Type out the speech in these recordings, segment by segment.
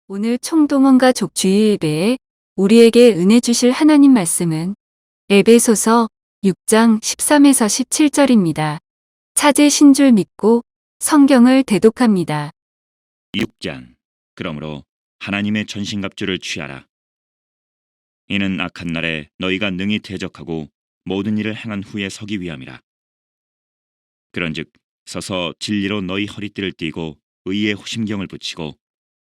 오늘 총동원가족 주일 예배에 우리에게 은혜 주실 하나님 말씀은 에베소서 6장 13에서 17절입니다. 찾으신 줄 믿고 성경을 대독합니다. 6장. 그러므로 하나님의 전신갑주를 취하라. 이는 악한 날에 너희가 능히 대적하고 모든 일을 행한 후에 서기 위함이라. 그런즉 서서 진리로 너희 허리띠를 띠고 의의 호심경을 붙이고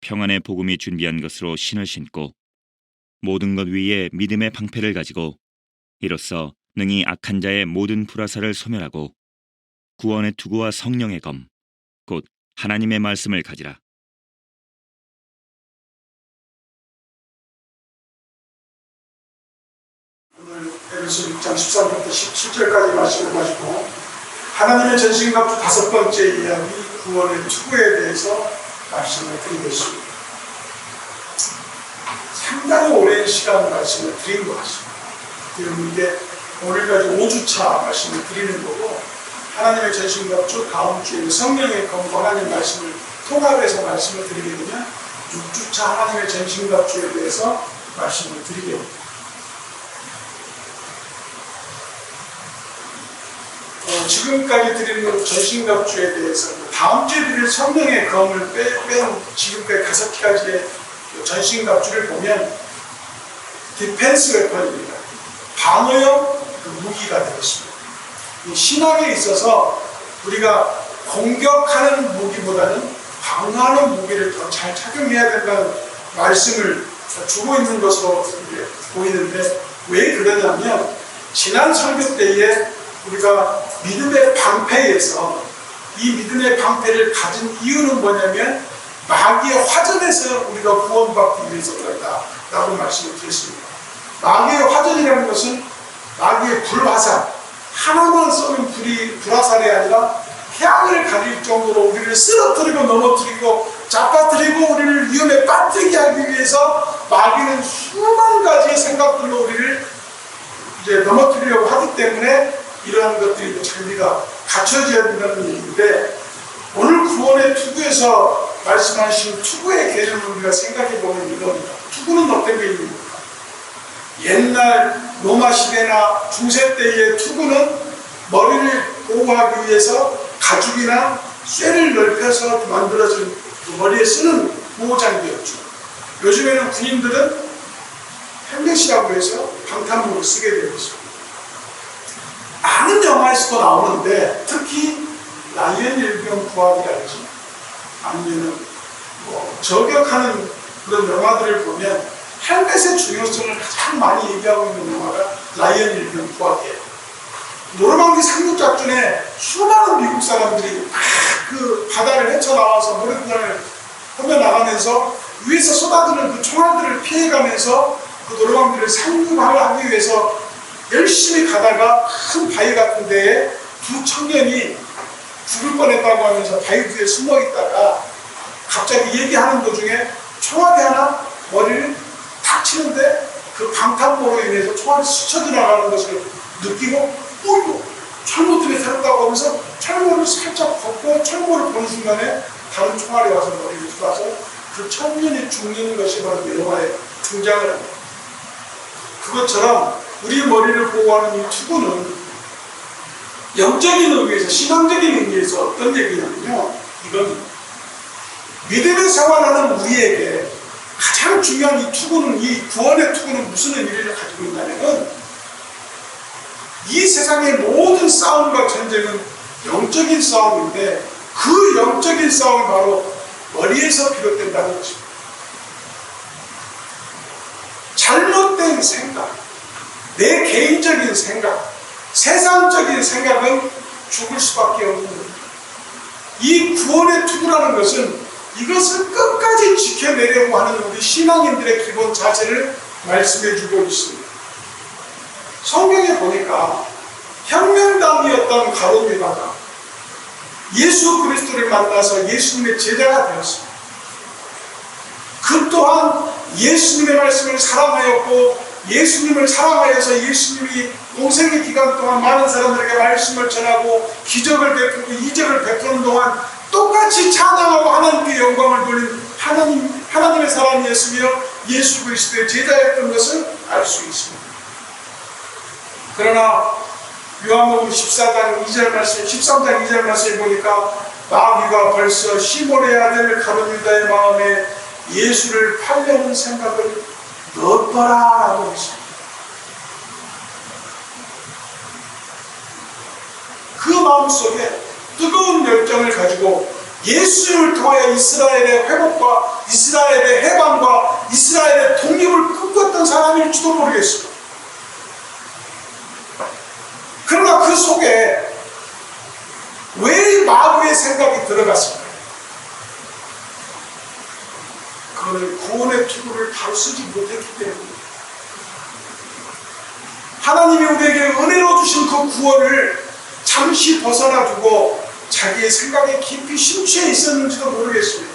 평안의 복음이 준비한 것으로 신을 신고 모든 것 위에 믿음의 방패를 가지고 이로써 능히 악한 자의 모든 불화살을 소멸하고 구원의 투구와 성령의 검 곧 하나님의 말씀을 가지라. 오늘 에베소 6장 13절부터 17절까지 말씀을 가지고 하나님의 전신갑주 다섯 번째 이야기 구원의 투구에 대해서 말씀을 드리겠습니다. 상당히 오랜 시간 말씀을 드린 것 같습니다. 그럼 이게 오늘까지 5주차 말씀을 드리는 거고, 하나님의 전신갑주 다음 주에 성령의 검과 하나님의 말씀을 통합해서 말씀을 드리게 되면 6주차 하나님의 전신갑주에 대해서 말씀을 드리게 됩니다. 지금까지 드리는 전신갑주에 대해서 다음 주에 드릴 성령의 검을 뺀 지금까지 5가지의 전신갑주를 보면 디펜스 웨펀입니다. 방어용 무기가 되겠습니다. 이 신학에 있어서 우리가 공격하는 무기보다는 방어하는 무기를 더 잘 착용해야 된다는 말씀을 주고 있는 것으로 보이는데, 왜 그러냐면 지난 설교 때에 우리가 믿음의 방패에서 이 믿음의 방패를 가진 이유는 뭐냐면 마귀의 화전에서 우리가 구원받기 위해서 그렇다 라고 말씀을 드렸습니다. 마귀의 화전이라는 것은 마귀의 불화살, 하나만 쏘는 불화살이 아니라 태양을 가릴 정도로 우리를 쓰러뜨리고 넘어뜨리고 잡아뜨리고 우리를 위험에 빠뜨리게 하기 위해서 마귀는 수만 가지의 생각들로 우리를 이제 넘어뜨리려고 하기 때문에 이러한 것들이 장비가 갖춰져야 된다는 얘기인데, 오늘 구원의 투구에서 말씀하신 투구의 개념을 우리가 생각해 보면 이겁니다. 투구는 어떤 개념입니까? 옛날 로마 시대나 중세 때의 투구는 머리를 보호하기 위해서 가죽이나 쇠를 넓혀서 만들어진 머리에 쓰는 보호장비였죠. 요즘에는 군인들은 헬멧이라고 해서 방탄복을 쓰게 되어 있습니다. 많은 영화에서도 나오는데, 특히 라이언 일병 구하기라든지 아니면 저격하는 그런 영화들을 보면 헬멧의 중요성을 가장 많이 얘기하고 있는 영화가 라이언 일병 구하기예요. 노르망디 상륙작전에 수많은 미국 사람들이 그 바다를 헤쳐나와서 모래바다를 헤쳐나가면서 위에서 쏟아지는 그 총알들을 피해가면서 그 노르망디를 상륙하기 위해서 열심히 가다가 큰 바위 같은 데에 두 청년이 죽을 뻔했다고 하면서 바위 뒤에 숨어 있다가 갑자기 얘기하는 도중에 총알이 하나 머리를 탁 치는데 그 방탄보로 인해서 총알이 스쳐 지나가는 것을 느끼고 어이구 철모 때문에 살았다고 하면서 철모를 살짝 걷고 철모를 보는 순간에 다른 총알이 와서 머리를 쏴서 그 청년이 죽는 것이 바로 영화에 등장을 합니다. 그것처럼 우리 머리를 보호하는 이 투구는 영적인 의미에서, 신앙적인 의미에서 어떤 얘기냐면요, 이건 믿음의 생활하는 우리에게 가장 중요한 이 투구는, 이 구원의 투구는 무슨 의미를 가지고 있냐면은, 이 세상의 모든 싸움과 전쟁은 영적인 싸움인데 그 영적인 싸움이 바로 머리에서 비롯된다는 것입니다. 잘못된 생각, 내 개인적인 생각, 세상적인 생각은 죽을 수밖에 없는 겁니다. 이 구원의 투구라는 것은 이것을 끝까지 지켜내려고 하는 우리 신앙인들의 기본 자세를 말씀해 주고 있습니다. 성경에 보니까 혁명당이었던 가룟 유다가 예수 그리스도를 만나서 예수님의 제자가 되었습니다. 그 또한 예수님의 말씀을 사랑하였고, 예수님을 사랑하여서 예수님이 공생의 기간 동안 많은 사람들에게 말씀을 전하고 기적을 베푸고 이적을 베푸는 동안 똑같이 찬양하고 하나님께 영광을 돌린 하나님의 사람이었으며 예수 그리스도의 제자였던 것을 알 수 있습니다. 그러나 요한복음 14장 2절 말씀, 13장 2절 말씀을 보니까 마귀가 벌써 시몬의 아들 가룟 유다의 마음에 예수를 팔려는 생각을 넣었더라라고 했습니다. 그 마음속에 뜨거운 열정을 가지고 예수를 통하여 이스라엘의 회복과 이스라엘의 해방과 이스라엘의 독립을 꿈꿨던 사람일지도 모르겠습니다. 그러나 그 속에 왜 마귀의 생각이 들어갔습니까? 그거는 구원의 투구를 바로 쓰지 못했기 때문입니다. 하나님이 우리에게 은혜로 주신 그 구원을 잠시 벗어나두고 자기의 생각에 깊이 심취해 있었는지도 모르겠습니다.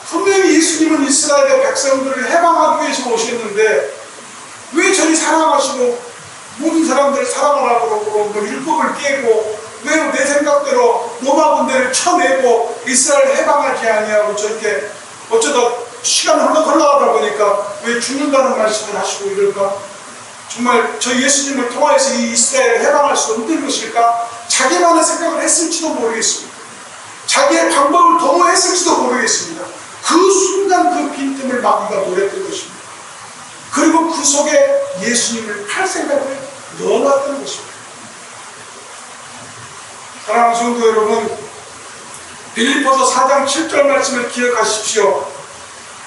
분명히 예수님은 이스라엘의 백성들을 해방하기 위해서 오셨는데 왜 저리 사랑하시고 모든 사람들을 사랑하라고 그러고 뭐 율법을 깨고 왜 내 생각대로 로마 군대를 쳐내고 이스라엘을 해방하지 아니하고 저렇게 어쩌다 시간 흘러가다 보니까 왜 죽는다는 말씀을 하시고 이럴까? 정말 저 예수님을 통하여서 이 이스라엘을 해방할 수 없는 것일까? 자기만의 생각을 했을지도 모르겠습니다. 자기의 방법을 도모했을지도 모르겠습니다. 그 순간 그 빈틈을 마귀가 노렸던 것입니다. 그리고 그 속에 예수님을 팔 생각을 넣어놨던 것입니다. 사랑하는 성도 여러분, 빌립보서 4장 7절 말씀을 기억하십시오.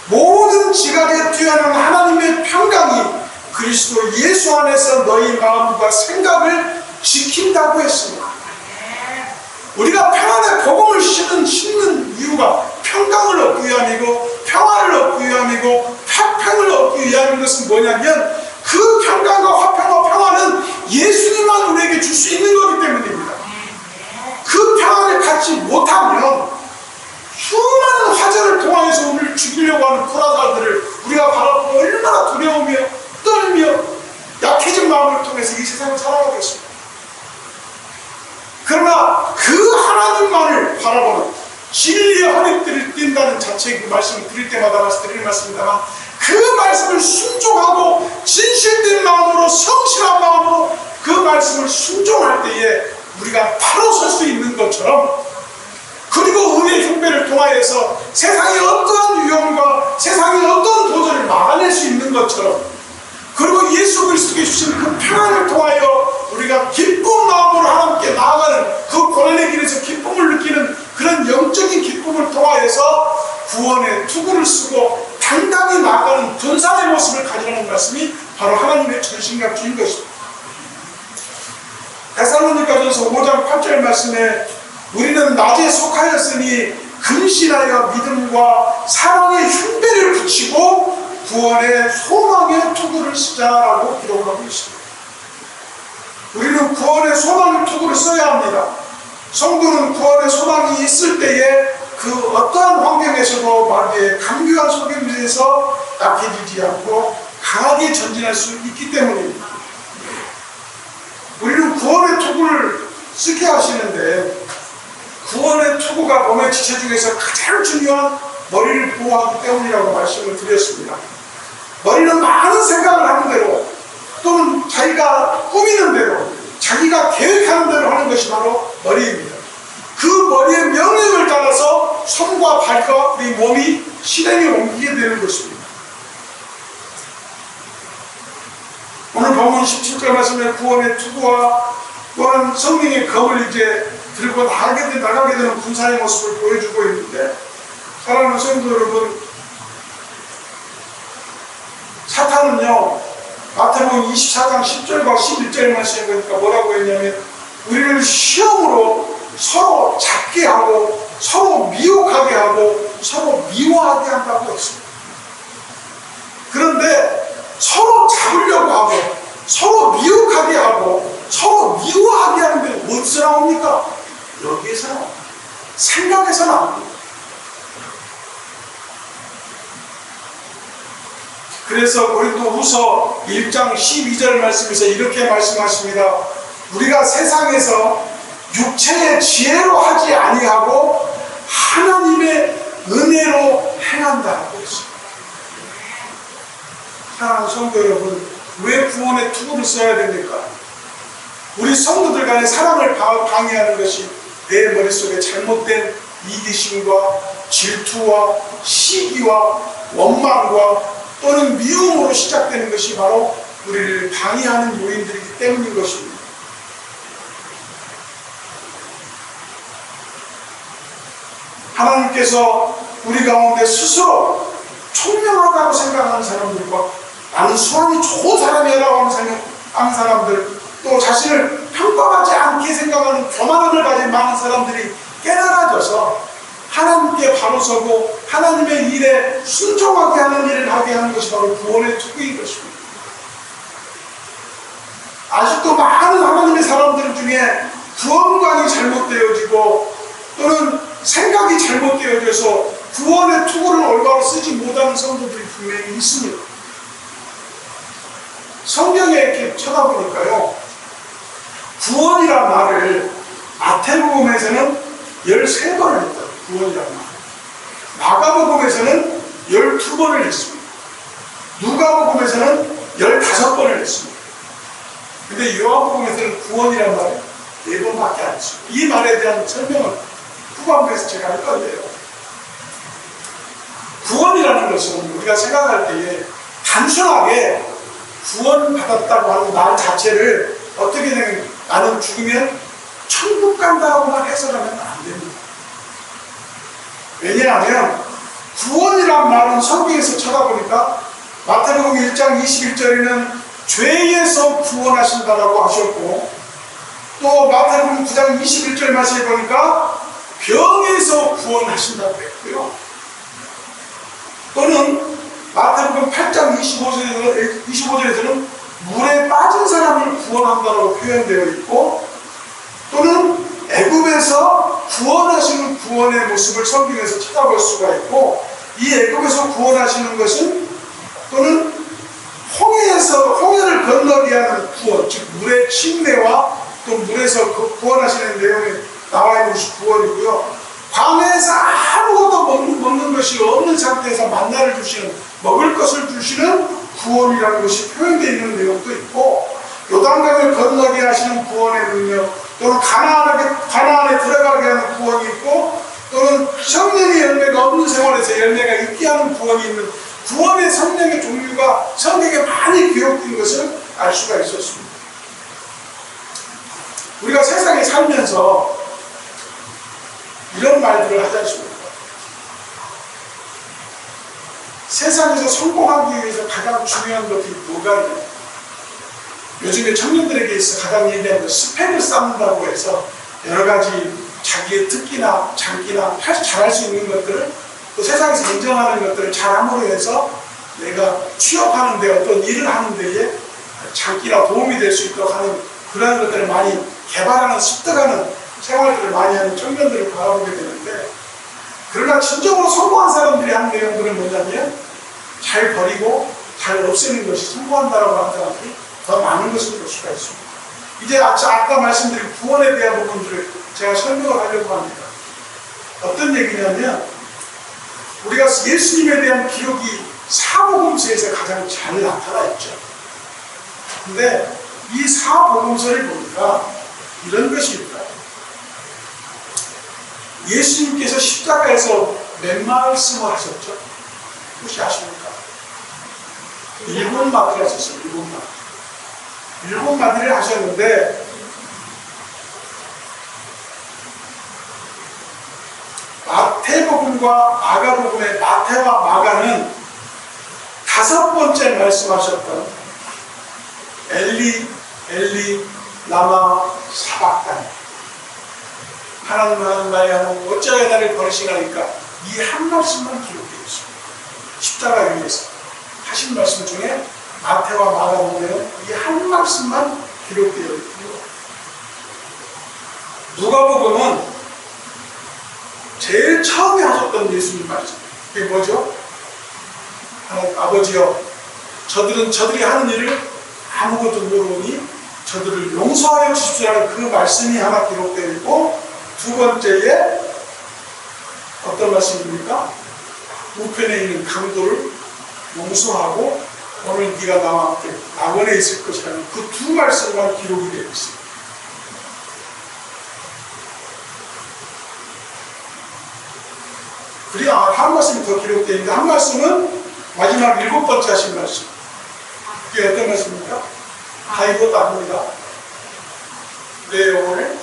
모든 지각에 뛰어난 하나님의 평강이 그리스도 예수 안에서 너희 마음과 생각을 지킨다고 했습니다. 우리가 평안의 복음을 심는 이유가 평강을 얻기 위함이고 평화를 얻기 위함이고 화평을 얻기 위함인 것은 뭐냐면 그 평강과 화평과 평화는 예수님만 우리에게 줄 수 있는 거기 때문입니다. 그 평안을 갖지 못하면 수많은 화재를 통하여서 우리를 죽이려고 하는 불화살들을 우리가 바라보고 얼마나 두려우며 떨며 약해진 마음을 통해서 이 세상을 살아가겠습니다. 그러나 그 하나님만을 바라보는 진리의 허리띠를 띈다는 자체의 그 말씀을 드릴 때마다 말씀드리는 말씀입니다만 그 말씀을 순종하고 진실된 마음으로 성실한 마음으로 그 말씀을 순종할 때에 우리가 바로 설 수 있는 것처럼 그리고 은혜의 흉배를 통하여서 세상의 어떠한 위험과 세상의 어떠한 도전을 막아낼 수 있는 것처럼 그리고 예수 그리스도께 주신 그 평안을 통하여 우리가 기쁜 마음으로 하나님께 나아가는 그 고난의 길에서 기쁨을 느끼는 그런 영적인 기쁨을 통하여서 구원의 투구를 쓰고 당당히 나아가는 전사의 모습을 가지라는 말씀이 바로 하나님의 전신갑주인 것입니다. 데살로니가전서 5장 8절 말씀에 우리는 낮에 속하였으니 근신하여 믿음과 사랑의 흉배를 붙이고 구원의 소망의 투구를 쓰자라고 기록을 하고 있습니다. 우리는 구원의 소망의 투구를 써야 합니다. 성도는 구원의 소망이 있을 때에 그 어떠한 환경에서도 마귀의 강교한 속임수에서 약해지지 않고 강하게 전진할 수 있기 때문입니다. 우리는 구원의 투구를 쓰게 하시는데 구원의 투구가 몸의 지체 중에서 가장 중요한 머리를 보호하기 때문이라고 말씀을 드렸습니다. 머리는 많은 생각을 하는 대로 또는 자기가 꾸미는 대로 자기가 계획하는 대로 하는 것이 바로 머리입니다. 그 머리의 명령을 따라서 손과 발과 우리 몸이 실행에 옮기게 되는 것입니다. 오늘 본문 17절 말씀에 구원의 투구와 또한 성령의 검을 이제 들고 나가게 되는 군사의 모습을 보여주고 있는데 사랑하는 성도 여러분, 사탄은요 마태복음 24장 10절과 11절 말씀에 보니까 뭐라고 했냐면 우리를 시험으로 서로 잡게 하고 서로 미혹하게 하고 서로 미워하게 한다고 했습니다. 그런데 서로 잡으려고 하고 서로 미혹하게 하고 서로 미워하게 하는데 어디서 나옵니까? 여기에서 나옵니다. 생각에서 나옵니다. 그래서 고린도후서 1장 12절 말씀에서 이렇게 말씀하십니다. 우리가 세상에서 육체의 지혜로 하지 아니하고 하나님의 은혜로 행한다고 했습니다. 사랑하는 성도 여러분, 왜 구원의 투구를 써야 됩니까? 우리 성도들 간의 사랑을 방해하는 것이 내 머릿속에 잘못된 이기심과 질투와 시기와 원망과 또는 미움으로 시작되는 것이 바로 우리를 방해하는 요인들이기 때문인 것입니다. 하나님께서 우리 가운데 스스로 총명하다고 생각하는 사람들과 나는 수완이 좋은 사람이라고 하는 사람들, 또 자신을 평가하지 않게 생각하는 교만함을 가진 많은 사람들이 깨달아져서 하나님께 바로 서고 하나님의 일에 순종하게 하는 일을 하게 하는 것이 바로 구원의 투구인 것입니다. 아직도 많은 하나님의 사람들 중에 구원관이 잘못되어지고 또는 생각이 잘못되어져서 구원의 투구를 올바로 쓰지 못하는 성도들이 분명히 있습니다. 성경에 이렇게 쳐다보니까요, 구원이란 말을 마태복음에서는 13번을 했다. 구원이란 말. 마가복음에서는 12번을 했습니다. 누가복음에서는 15번을 했습니다. 근데 요한복음에서는 구원이란 말을 4번밖에 안 했습니다. 이 말에 대한 설명을 후반부에서 제가 할 건데요. 구원이라는 것은 우리가 생각할 때에 단순하게 구원받았다고 하는 말 자체를 어떻게 되면 나는 죽으면 천국 간다고만 해석하면 안 됩니다. 왜냐하면 구원이란 말은 성경에서 쳐다보니까 마태복음 1장 21절에는 죄에서 구원하신다라고 하셨고, 또 마태복음 9장 21절 말씀에 보니까 병에서 구원하신다고 했고요. 또는 마태복음 8장 25절에서는 물에 빠진 사람을 구원한다고 표현되어 있고, 또는 애굽에서 구원하시는 구원의 모습을 성경에서 찾아볼 수가 있고, 이 애굽에서 구원하시는 것은 또는 홍해를 건너게 하는 구원, 즉 물의 침례와 또 물에서 구원하시는 내용이 나와 있는 것이 구원이고요. 광야에서 아무것도 먹는 것이 없는 상태에서 만나를 주시는, 먹을 것을 주시는 구원이라는 것이 표현되어 있는 내용도 있고, 요단강을 건너게 하시는 구원의 능력, 또는 가나안에 들어가게 하는 구원이 있고, 또는 성령의 열매가 없는 생활에서 열매가 있게 하는 구원이 있는 구원의 성령의 종류가 성경에 많이 기록된 것을 알 수가 있었습니다. 우리가 세상에 살면서 이런 말들을 하지 않습니까? 세상에서 성공하기 위해서 가장 중요한 것이 뭐가 있냐? 요즘에 청년들에게 있어 가장 얘기하는 것, 스펙을 쌓는다고 해서 여러 가지 자기의 특기나 장기나 잘할 수 있는 것들을, 또 세상에서 인정하는 것들을 잘함으로 해서 내가 취업하는 데, 어떤 일을 하는 데에 장기나 도움이 될 수 있도록 하는 그런 것들을 많이 개발하는, 습득하는 생활들을 많이 하는 청년들을 바라보게 되는데, 그러나 진정으로 성공한 사람들이 하는 내용들은 뭐냐면 잘 버리고 잘 없애는 것이 성공한다라고 하는 사람들이 더 많은 것을 볼 수가 있습니다. 이제 아까 말씀드린 구원에 대한 부분들을 제가 설명을 하려고 합니다. 어떤 얘기냐면, 우리가 예수님에 대한 기록이 사복음서에서 가장 잘 나타나 있죠. 근데 이 사복음서를 보니까 이런 것이 있다. 예수님께서 십자가에서 몇 말씀을 하셨죠? 혹시 아십니까? 7마디를 하셨어요. 7마디. 7마디를 하셨는데, 마태복음과 마가복음의 마태와 마가는 5번째 말씀하셨던 엘리 엘리 라마 사박단, 하나님 나의 하나님 어찌하여 나를 버리시나니까, 이 한 말씀만 기록되어 있습니다. 십자가 위에서 하신 말씀 중에 마태와 마가복음에는 이 한 말씀만 기록되어 있고요. 누가복음은 제일 처음에 하셨던 예수님 말씀, 그게 뭐죠? 하나님 아버지여, 저들이 하는 일을 아무것도 모르니 저들을 용서하여 주십시오라는 그 말씀이 하나 기록되어 있고, 두 번째에 어떤 말씀입니까? 우편에 있는 강도를 용서하고 오늘 네가 나와 함께 낙원에 있을 것이라는 그 두 말씀만 기록이 되어 있습니다. 그리고 한 말씀이 더 기록되어 있는데 한 말씀은 마지막 7번째 하신 말씀. 그게 어떤 말씀입니까? 다 이것도 아닙니다. 내 영혼을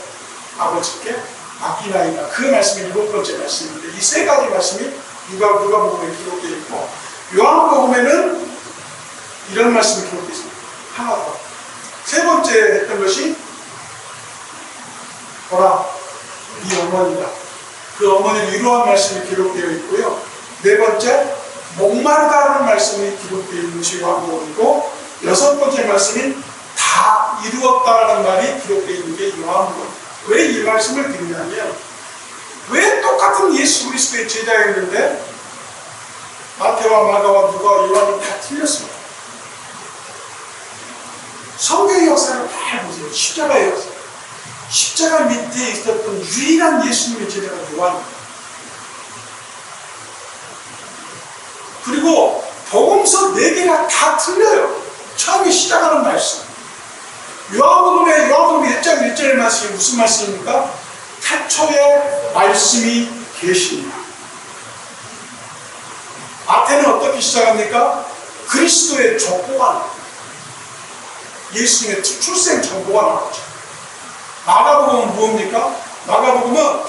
아버지께 맡기나이다. 그 말씀이 7번째 말씀인데 이 세 가지 말씀이 누가복음에 기록되어 있고 요한복음에는 이런 말씀이 기록되어 있습니다. 하나 더. 세 번째 했던 것이 보라 네 어머니다. 그 어머니를 위로한 말씀이 기록되어 있고요. 네 번째 목마르다는 말씀이 기록되어 있는 것이 요한복음이고 여섯 번째 말씀이 다 이루었다라는 말이 기록되어 있는 게 요한복음. 왜 이 말씀을 드리냐면 왜 똑같은 예수 그리스도의 제자였는데 마태와 마가와 누가와 요한은 다 틀렸습니다. 성경의 역사를 잘 보세요. 십자가의 역사. 십자가 밑에 있었던 유일한 예수님의 제자가 요한입니다. 그리고 복음서 4개가 다 틀려요. 처음에 시작하는 말씀. 요한복음 1장 1절의 말씀이 무슨 말씀입니까? 태초에 말씀이 계십니다. 마태는 어떻게 시작합니까? 그리스도의 족보가 예수님의 출생 정보가 나오죠. 마가복음은 뭡니까? 마가복음은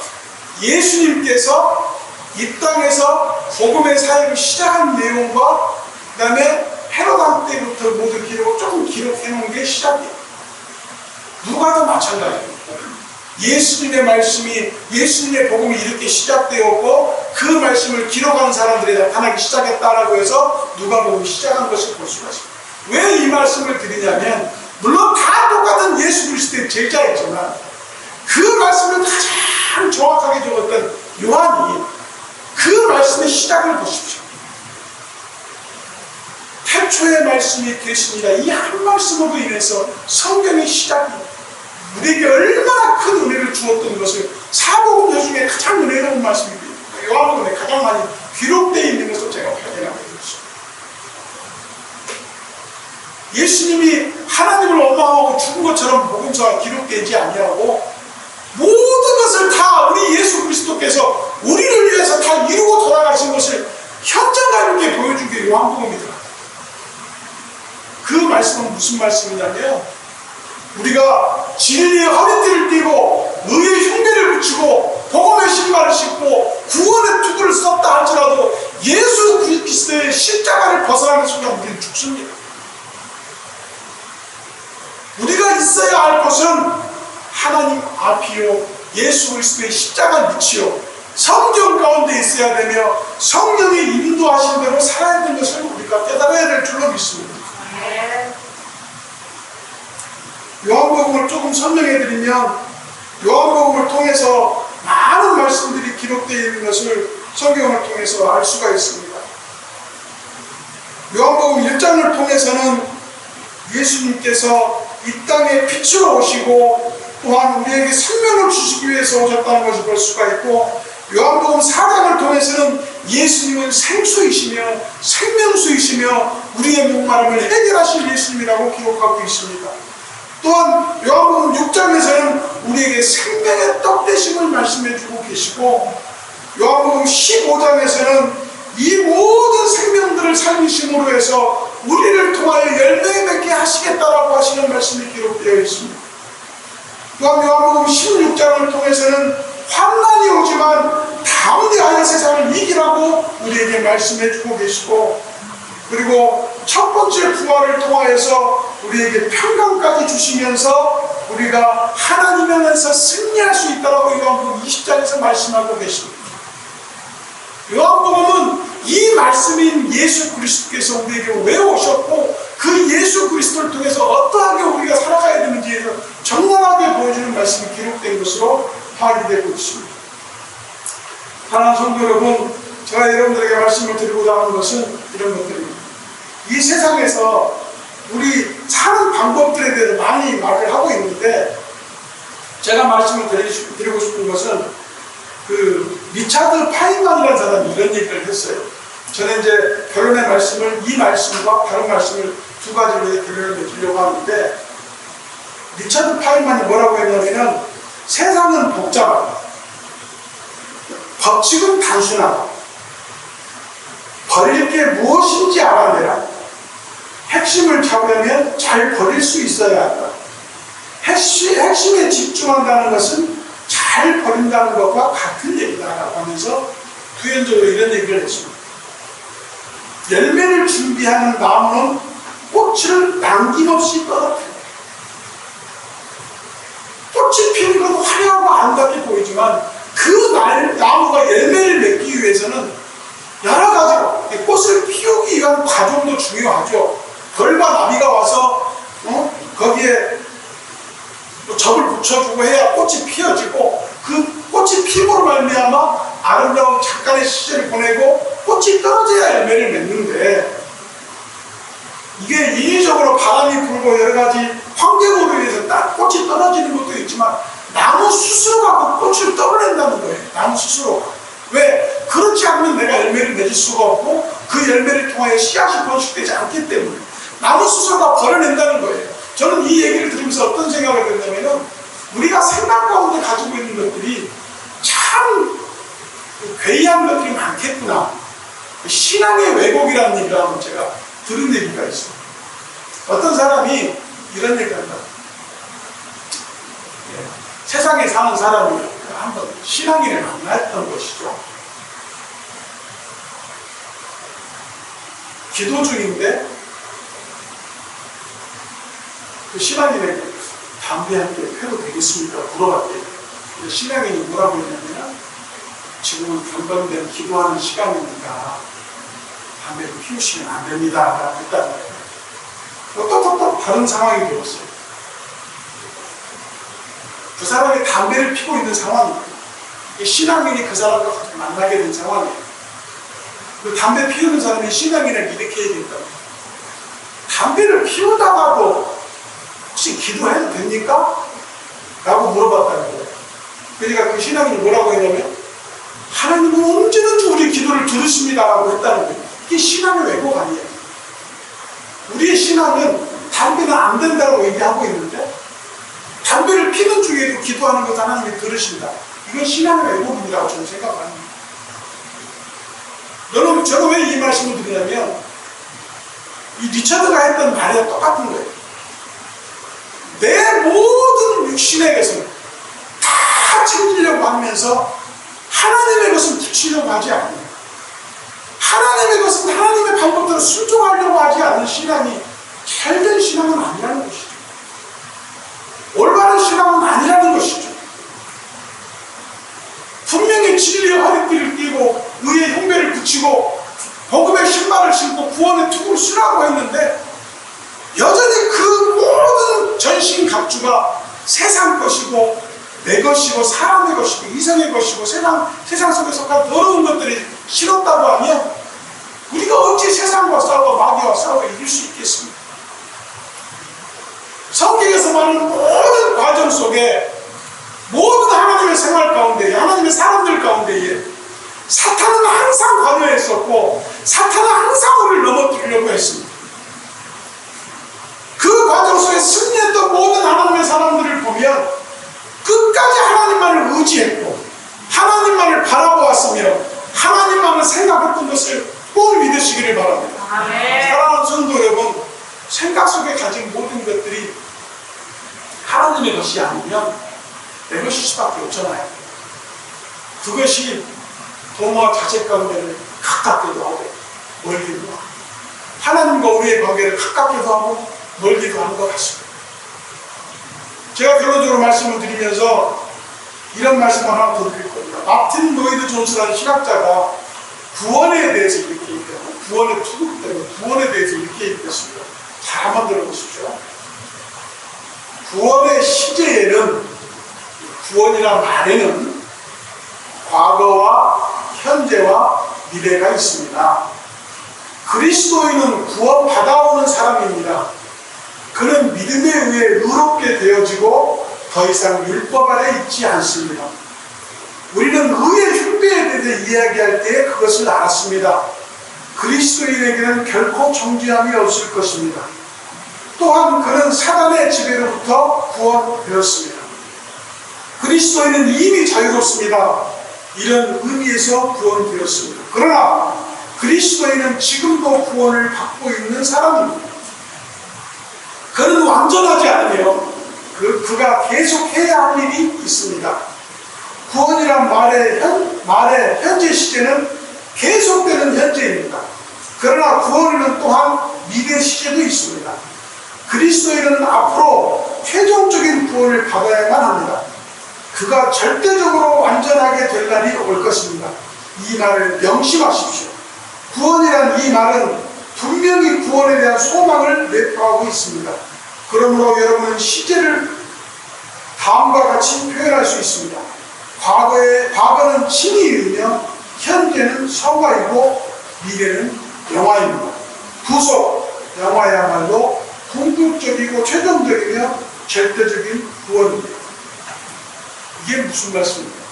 예수님께서 이 땅에서 복음의 사역을 시작한 내용과 그 다음에 헤로당 때부터 모든 기록을 조금 기록해 놓은 게 시작이에요. 누가도 마찬가지입니다. 예수님의 말씀이 예수님의 복음이 이렇게 시작되었고 그 말씀을 기록하는 사람들이 나타나기 시작했다라고 해서 누가복음이 시작한 것을 볼 수가 있습니다. 왜 이 말씀을 드리냐면 물론 다 똑같은 예수 그리스도의 제자였지만 그 말씀을 가장 정확하게 적었던 요한이 그 말씀의 시작을 보십시오. 태초에 말씀이 되십니다. 이 한 말씀으로 인해서 성경의 시작이 우리에게 얼마나 큰 은혜를 주었던 것을 사복음서 중에 가장 은혜로운 말씀입니다. 요한복음에 가장 많이 기록되어 있는 것을 제가 발견하게 되었습니다. 예수님이 하나님을 원망하고 죽은 것처럼 복음서가 기록되지 아니하고 모든 것을 다 우리 예수 그리스도께서 우리를 위해서 다 이루고 돌아가신 것을 현장감 있게 보여준 게 요한복음이더라. 그 말씀은 무슨 말씀이냐면 우리가 진리의 허리띠를 띠고 의의 흉배를 붙이고 복음의 신발을 신고 구원의 투구를 썼다 할지라도 예수 그리스도의 십자가를 벗어나는 순간 우리는 죽습니다. 우리가 있어야 할 것은 하나님 앞이요 예수 그리스도의 십자가 밑이요 성경 가운데 있어야 되며 성령의 인도하신 대로 살아야 되는 것을 우리가 깨달아야 될 줄로 믿습니다. 요한복음을 조금 설명해 드리면 요한복음을 통해서 많은 말씀들이 기록되어 있는 것을 성경을 통해서 알 수가 있습니다. 요한복음 1장을 통해서는 예수님께서 이 땅에 빛으로 오시고 또한 우리에게 생명을 주시기 위해서 오셨다는 것을 볼 수가 있고 요한복음 4장을 통해서는 예수님은 생수이시며 생명수이시며 우리의 목마름을 해결하실 예수님이라고 기록하고 있습니다. 또한 요한복음 6장에서는 우리에게 생명의 떡 되심을 말씀해주고 계시고 요한복음 15장에서는 이 모든 생명들을 살리심으로 해서 우리를 통하여 열매 맺게 하시겠다라고 하시는 말씀이 기록되어 있습니다. 또한 요한복음 16장을 통해서는 환난이 오지만 담대하여 세상을 이기라고 우리에게 말씀해주고 계시고 그리고 첫 번째 부활을 통하여서 우리에게 평강까지 주시면서 우리가 하나님 안에서 승리할 수 있다라고 요한복음 20장에서 말씀하고 계십니다. 요한복음은 이 말씀인 예수 그리스도께서 우리에게 왜 오셨고 그 예수 그리스도를 통해서 어떠하게 우리가 살아가야 되는지에 정확하게 보여주는 말씀이 기록된 것으로 파악되고 있습니다. 사랑하는 성도 여러분, 제가 여러분들에게 말씀을 드리고자 하는 것은 이런 것들입니다. 이 세상에서 우리 사는 방법들에 대해서 많이 말을 하고 있는데 제가 말씀을 드리고 싶은 것은 리차드 파인만이라는 사람이 이런 얘기를 했어요. 저는 이제 결론의 말씀을, 이 말씀과 다른 말씀을 두 가지로 결론을 맺으려고 하는데, 리차드 파인만이 뭐라고 했냐면, 세상은 복잡하다, 법칙은 단순하다, 버릴 게 무엇인지 알아내라, 핵심을 잡으려면 잘 버릴 수 있어야 한다, 핵심에 집중한다는 것은 잘 버린다는 것과 같은 얘기다라고 하면서 부연적으로 이런 얘기를 했습니다. 열매를 준비하는 나무는 꽃을 남김없이 떨어뜨린다. 꽃이 피는 건 화려하고 아름답게 보이지만 그 나무가 열매를 맺기 위해서는 여러 가지로 꽃을 피우기 위한 과정도 중요하죠. 벌과 나비가 와서 거기에 접을 붙여주고 해야 꽃이 피어지고, 그 꽃이 피임으로 말미암아 아름다운 잠깐의 시절을 보내고 꽃이 떨어져야 열매를 맺는데, 이게 인위적으로 바람이 불고 여러 가지 환경으로 인해서 딱 꽃이 떨어지는 것도 있지만 나무 스스로가 그 꽃을 떨어낸다는 거예요. 나무 스스로가. 왜? 그렇지 않으면 내가 열매를 맺을 수가 없고 그 열매를 통하여 씨앗이 번식되지 않기 때문에 나무 스스로가 벌어낸다는 거예요. 저는 이 얘기를 들으면서 어떤 생각을 했냐면, 우리가 생각 가운데 가지고 있는 것들이 참 괴이한 것들이 많겠구나. 신앙의 왜곡이라는 얘기를 한번 제가 들은 얘기가 있어요. 어떤 사람이 이런 얘기를 한다. 세상에 사는 사람이 한번 신앙인을 만났던 것이죠. 기도 중인데 그 신앙인에게 담배 한 개 펴도 되겠습니까? 물어봤대요. 신앙인이 뭐라고 했냐면, 지금은 경건된 기도하는 시간이니까 담배를 피우시면 안 됩니다 라고 했다는 거예요. 또 다른 상황이 되었어요. 그 사람이 담배를 피고 있는 상황이에요. 신앙인이 그 사람과 같이 만나게 된 상황이에요. 그 담배 피우는 사람이 신앙인을 이렇게 얘기했다고. 담배를 피우다가도 혹시 기도해도 됩니까? 라고 물어봤다는 거예요. 그러니까 그 신앙인이 뭐라고 했냐면, 하나님은 언제든지 우리 기도를 들으십니다 라고 했다는 거예요. 이게 신앙의 왜곡 아니에요. 우리의 신앙은 담배는 안 된다고 얘기하고 있는데, 담배를 피는 중에도 기도하는 것 하나님이 들으신다. 이건 신앙의 왜곡이라고 저는 생각합니다. 여러분, 저는 왜 이 말씀을 드리냐면, 이 리차드가 했던 말이랑 똑같은 거예요. 내 모든 육신에게서 다 챙기려고 하면서 하나님의 것을 붙이려고 하지 않는, 하나님의 것은 하나님의 방법대로 순종하려고 하지 않는 신앙이 잘된 신앙은 아니라는 것이죠. 올바른 신앙은 아니라는 것이죠. 분명히 진리의 허리띠를 띠고 의의 흉배를 붙이고 복음의 신발을 신고 구원의 투구를 쓰라고 했는데, 여전히 그 모든 전신갑주가 세상 것이고 내 것이고 사람의 것이고 이성의 것이고 세상 속에 속한 더러운 것들이 싫었다고 하면, 우리가 어찌 세상과 싸워 마귀와 싸워 이길 수 있겠습니까? 성경에서 말하는 모든 과정 속에, 모든 하나님의 생활 가운데, 하나님의 사람들 가운데에 사탄은 항상 관여했었고 사탄은 항상 우리를 넘어뜨리려고 했습니다. 그 과정 속에 승리했던 모든 하나님의 사람들을 보면 끝까지 하나님만을 의지했고 하나님만을 바라보았으며 하나님만을 생각했던 것을 꼭 믿으시기를 바랍니다. 사랑하는 성도 여러분, 생각 속에 가진 모든 것들이 하나님의 것이 아니면 내 것일 수밖에 없잖아요. 그것이 부모와 자식 관계를 가깝게도 하고 멀기도 하고, 하나님과 우리의 관계를 가깝게도 하고 멀기도 하는 것 같습니다. 제가 결론적으로 말씀을 드리면서 이런 말씀을 하나 더 드릴 겁니다. 마틴 로이드 존스라는 신학자가 구원에 대해서 이렇게 얘기하고, 구원의 투구 때문에 구원에 대해서 이렇게 얘기했습니다. 잘 한번 들어보십시오. 구원의 시제에는, 구원이라는 말에는 과거와 현재와 미래가 있습니다. 그리스도인은 구원 받아오는 사람입니다. 그는 믿음에 의해 의롭게 되어지고 더 이상 율법 아래 있지 않습니다. 우리는 의의 숭배에 대해 이야기할 때 그것을 알았습니다. 그리스도인에게는 결코 정죄함이 없을 것입니다. 또한 그는 사단의 지배로부터 구원되었습니다. 그리스도인은 이미 자유롭습니다. 이런 의미에서 구원되었습니다. 그러나 그리스도인은 지금도 구원을 받고 있는 사람입니다. 그는 완전하지 않으며 그가 계속 해야 할 일이 있습니다. 구원이란 말의 현재 시제는 계속되는 현재입니다. 그러나 구원에는 또한 미래 시제도 있습니다. 그리스도인은 앞으로 최종적인 구원을 받아야만 합니다. 그가 절대적으로 완전하게 될 날이 올 것입니다. 이 말을 명심하십시오. 구원이란 이 말은 분명히 구원에 대한 소망을 내포하고 있습니다. 그러므로 여러분은 시제를 다음과 같이 표현할 수 있습니다. 과거는 칭의이며 현재는 성화이고 미래는 영화입니다. 구속, 영화야말로 궁극적이고 최종적이며 절대적인 구원입니다. 이게 무슨 말씀입니까?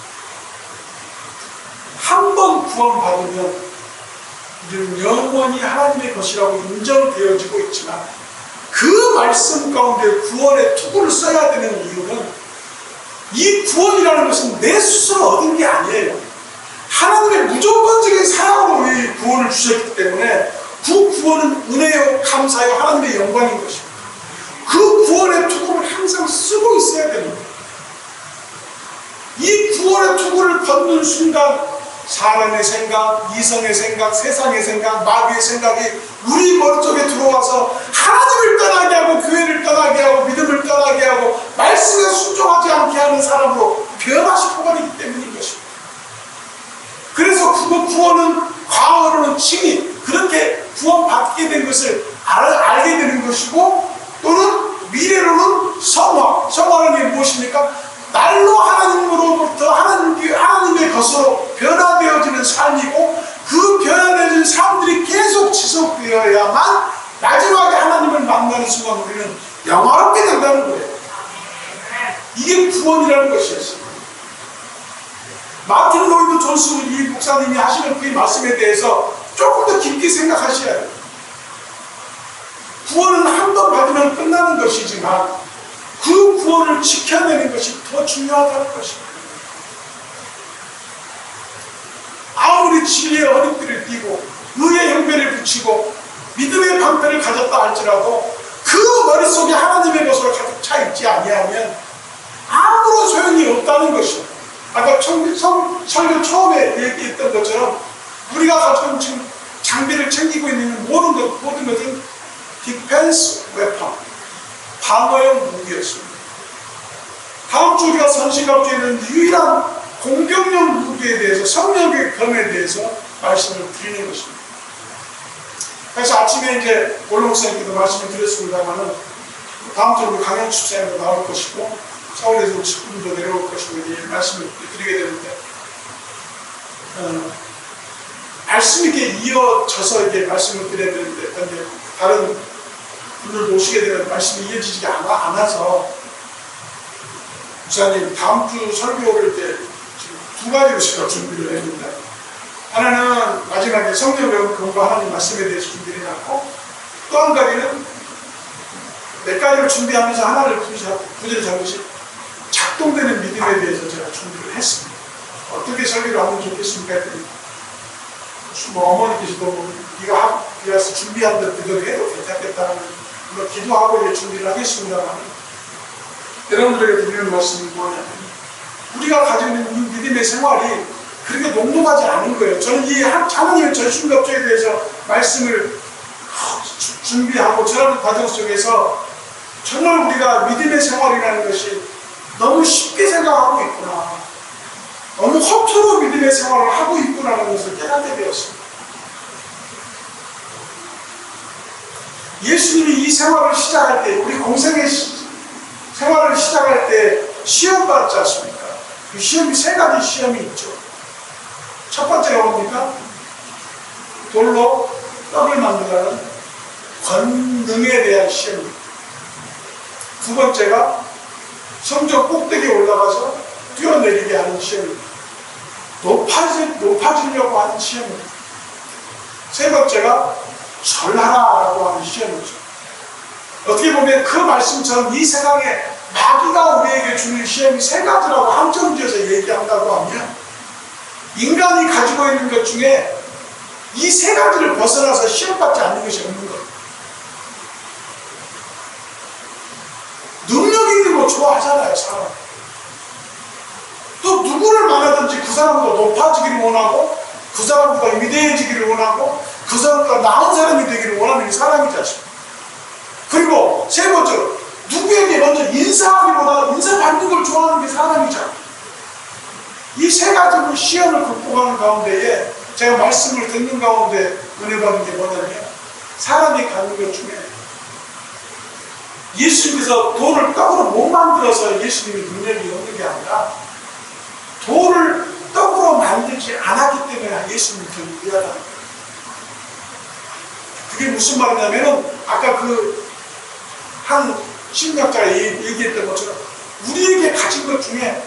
한 번 구원받으면 우리는 영원히 하나님의 것이라고 인정되어지고 있지만 그 말씀 가운데 구원의 투구를 써야 되는 이유는 이 구원이라는 것은 내 스스로 얻은 게 아니에요. 하나님의 무조건적인 사랑으로 우리 구원을 주셨기 때문에 그 구원은 은혜요, 감사요, 하나님의 영광인 것입니다. 그 구원의 투구를 항상 쓰고 있어야 됩니다. 이 구원의 투구를 걷는 순간 사람의 생각, 이성의 생각, 세상의 생각, 마귀의 생각이 우리 머릿속에 들어와서 하나님을 떠나게 하고 교회를 떠나게 하고 믿음을 떠나게 하고 말씀에 순종하지 않게 하는 사람으로 변화시켜버리기 때문인 것입니다. 그래서 그 구원은 과거로는 칭의, 그렇게 구원받게 된 것을 알게 되는 것이고 또는 미래로는 성화. 성화는 게 무엇입니까? 날로 하나님으로부터 하나님의 것으로 변화되어지는 삶이고 그 변화되어진 삶들이 계속 지속되어야만 마지막에 하나님을 만나는 순간 우리는 영화롭게 된다는 거예요. 이게 구원이라는 것이었습니다. 마틴 로이드 존스 이 목사님이 하시는 그 말씀에 대해서 조금 더 깊게 생각하셔야 해요. 구원은 한 번 받으면 끝나는 것이지만 그 구원을 지켜내는 것이 더 중요하다는 것입니다. 아무리 진리의 허리띠를 띠고 의의 형배를 붙이고 믿음의 방패를 가졌다 할지라도 그 머릿속에 하나님의 것으로 가득 차 있지 아니하면 아무런 소용이 없다는 것입니다. 아까 설교 처음에 얘기했던 것처럼 우리가 가지고 지금 장비를 챙기고 있는 모든 것은 디펜스 웨폰, 방어용 무기였습니다. 다음 주 우리가 선신갑주에는 유일한 공격용 무기에 대해서 성령의 검에 대해서 말씀을 드리는 것입니다. 그래서 아침에 이제 원로 목사님께도 말씀을 드렸습니다만은 다음 주 우리 강연 축사에도 나올 것이고 서울에서 10분도 내려올 것이고 이제 말씀을 드리게 되는데 말씀 있게 이어져서 이제 말씀을 드려야 되는데 다른 분들도 오시게 되면 말씀이 이어지지가 않아서 목사님 다음 주 설교를 때 지금 두 가지로 제가 준비를 했는데 하나는 마지막에 성경을 공부하는 말씀에 대해서 준비를 해놨고 또 한 가지는 몇 가지를 준비하면서 하나를 부제를 잡으시 작동되는 믿음에 대해서 제가 준비를 했습니다. 어떻게 설교를 하면 좋겠습니까? 했더니 어머니께서도 네가 와서 준비한 대로 그대로 해도 괜찮겠다는 기도하고 이제 준비를 하겠습니다만 여러분들에게 드리는 말씀이 뭐냐면 우리가 가지고 있는 이 믿음의 생활이 그렇게 녹록하지 않은 거예요. 저는 이 하나님의 전신갑주에 대해서 말씀을 준비하고 저런 과정 속에서 정말 우리가 믿음의 생활이라는 것이 너무 쉽게 생각하고 있구나. 너무 허투루 믿음의 생활을 하고 있구나라는 것을 깨닫게 되었습니다. 예수님이 이 생활을 시작할 때, 우리 공생의 생활을 시작할 때 시험 받지 않습니까? 그 시험이 세 가지 시험이 있죠. 첫 번째가 뭡니까? 돌로 떡을 만들라는 권능에 대한 시험입니다. 두 번째가 성전 꼭대기에 올라가서 뛰어내리게 하는 시험입니다. 높아지려고 하는 시험입니다. 세 번째가 설하라라고 하는 시험이죠. 어떻게 보면 그 말씀처럼 이 세상에 마귀가 우리에게 주는 시험이 세 가지라고 한정지어서 얘기한다고 하면 인간이 가지고 있는 것 중에 이 세 가지를 벗어나서 시험받지 않는 것이 없는 거예요. 능력 있는 거 좋아하잖아요, 사람. 또 누구를 만나든지 그 사람보다 높아지기를 원하고 그 사람보다 위대해지기를 원하고 그 사람보다 나은 사람이 되기를 원하는 사람이지 않습니까? 그리고 세 번째로 누구에게 먼저 인사하기보다 인사받는 걸 좋아하는 게 사람이잖아요. 이 세 가지로 시험을 극복하는 가운데에 제가 말씀을 듣는 가운데 은혜 받은 게 뭐냐면 사람이 갖는 것 중에 예수님께서 돌을 떡으로 못 만들어서 예수님이 능력이 없는 게 아니라 돌을 떡으로 만들지 않았기 때문에 예수님이 더 위대하다. 그게 무슨 말이냐면은 아까 그 한 심리학자가 얘기했던 것처럼 우리에게 가진 것 중에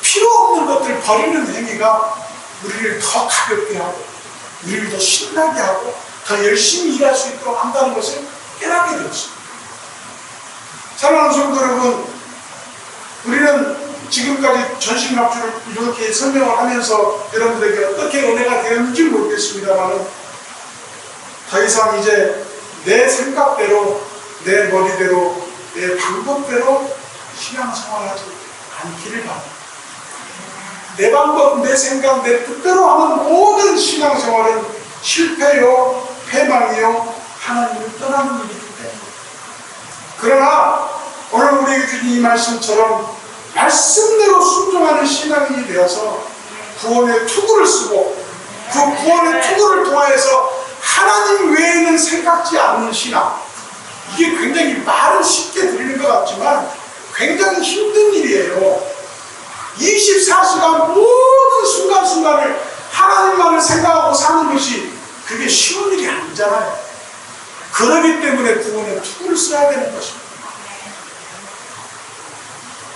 필요 없는 것들을 버리는 행위가 우리를 더 가볍게 하고 우리를 더 신나게 하고 더 열심히 일할 수 있도록 한다는 것을 깨닫게 되었습니다. 사랑하는 성도 여러분, 우리는 지금까지 전신갑주를 이렇게 설명을 하면서 여러분들에게 어떻게 은혜가 되었는지 모르겠습니다만 더 이상 이제 내 생각대로 내 머리대로 내 방법대로 신앙생활하지 않기를 바랍니다. 내 방법, 내 생각, 내 뜻대로 하는 모든 신앙생활은 실패요, 패망이요, 하나님을 떠나는 일이기 때문에. 그러나 오늘 우리에게 주신 이 말씀처럼 말씀대로 순종하는 신앙인이 되어서 구원의 투구를 쓰고 그 구원의 투구를 통하여서 하나님 외에는 생각지 않는 신앙, 이게 굉장히 말은 쉽게 들리는 것 같지만 굉장히 힘든 일이에요. 24시간 모든 순간순간을 하나님만을 생각하고 사는 것이 그게 쉬운 일이 아니잖아요. 그렇기 때문에 구원의 투구를 써야 되는 것입니다.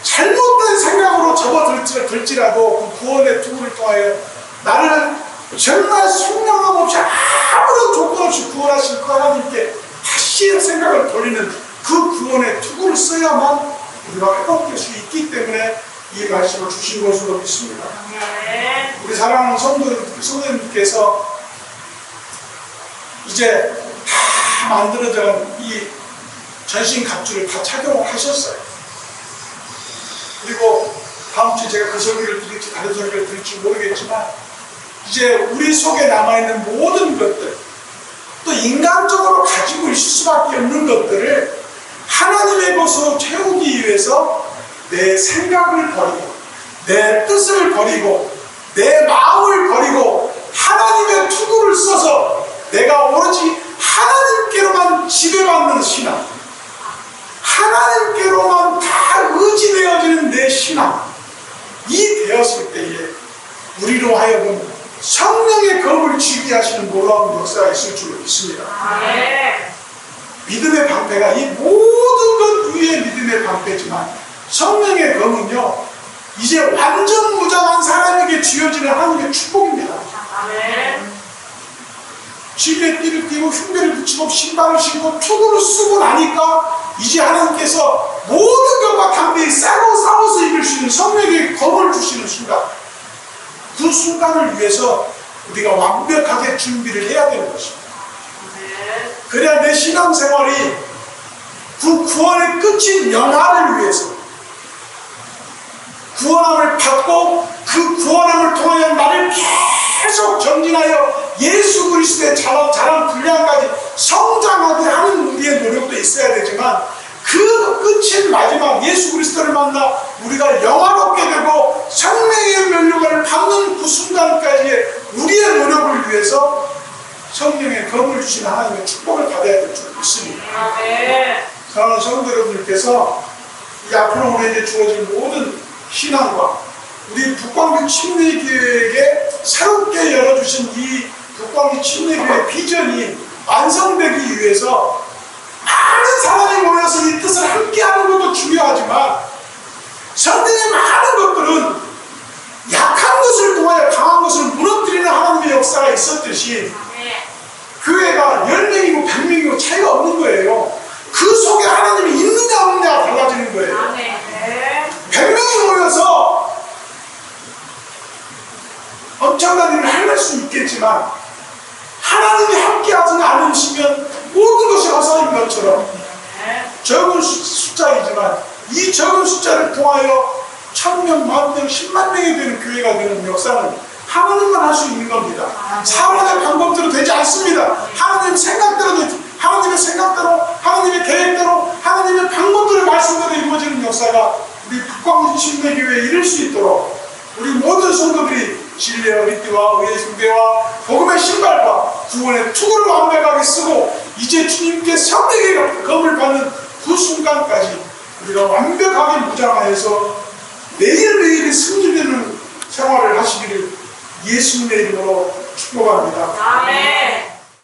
잘못된 생각으로 접어들지라도 그 구원의 투구를 통하여 나를 정말 속량함 없이 아무런 조건 없이 구원하실 그 하나님께 다시 생각을 돌리는 그 구원의 투구를 써야만 우리가 회복될 수 있기 때문에 이 말씀을 주신 것으로 믿습니다. 우리 사랑하는 성도님께서 이제 다 만들어진 이 전신갑주를 다 착용을 하셨어요. 그리고 다음 주에 제가 그 설교를 드릴지 다른 설교를 드릴지 모르겠지만 이제 우리 속에 남아있는 모든 것들 또 인간적으로 가지고 있을 수밖에 없는 것들을 하나님의 것으로 채우기 위해서 내 생각을 버리고 내 뜻을 버리고 내 마음을 버리고 하나님의 투구를 써서 내가 오로지 하나님께로만 지배받는 신앙, 하나님께로만 다 의지되어지는 내 신앙, 이 되었을 때에 우리로 하여금 성령의 검을 쥐게 하시는 놀라운 역사가 있을 줄로 믿습니다. 믿음의 방패가 이 모든 것 위에 믿음의 방패지만 성령의 검은요 이제 완전 무장한 사람에게 쥐어지는 하나님의 축복입니다. 지게 띠를 띠고 흉배를 붙이고 신발을 신고 투구를 쓰고 나니까 이제 하나님께서 모든 것과 담대히 싸워서 이길 수 있는 성령의 검을 주시는 순간, 그 순간을 위해서 우리가 완벽하게 준비를 해야 되는 것입니다. 그래야 내 신앙생활이 그 구원의 끝인 영화를 위해서 구원함을 받고 그 구원함을 통하여 나를 계속 전진하여 예수 그리스도의 자랑 분량까지 성장하게 하는 우리의 노력도 있어야 되지만 그 끝인 마지막 예수 그리스도를 만나 우리가 영화롭게 되고 생명의 면류관을 받는 그 순간까지의 우리의 노력을 위해서 성령의 검을 주신 하나님의 축복을 받아야 될 줄 믿습니다. 사랑하는 성도 여러분들께서 이 앞으로 우리에게 주어진 모든 신앙과 우리 북광교 침례교회에게 새롭게 열어주신 이 북광교 침례교회 비전이 완성되기 위해서 많은 사람이 모여서 이 뜻을 함께하는 것도 중요하지만 성경의 많은 것들은 약한 것을 통하여 강한 역사가 있었듯이 교회가 10명이고 100명이고 차이가 없는 거예요. 그 속에 하나님이 있느냐 없느냐가 달라지는 거예요. 100명이 모여서 엄청난 일을 해낼 수 있겠지만 하나님이 함께하지 않으시면 모든 것이 허사인 것처럼 적은 숫자이지만 이 적은 숫자를 통하여 1000명, 10,000명, 10만 명이 되는 교회가 되는 역사는 하나님만 할 수 있는 겁니다. 사람의 방법대로 되지 않습니다. 하나님의 생각대로, 하나님의 계획대로, 하나님의 방법대로 말씀대로 이루어지는 역사가 우리 북광진 침례교회에 이룰 수 있도록 우리 모든 성도들이 진리의 머리띠와 의의 숭배와 복음의 신발과 구원의 투구를 완벽하게 쓰고 이제 주님께 성령의 검을 받는 그 순간까지 우리가 완벽하게 무장하여서 매일매일 승리되는 생활을 하시기를 예수님의 이름으로 축복합니다. 아멘.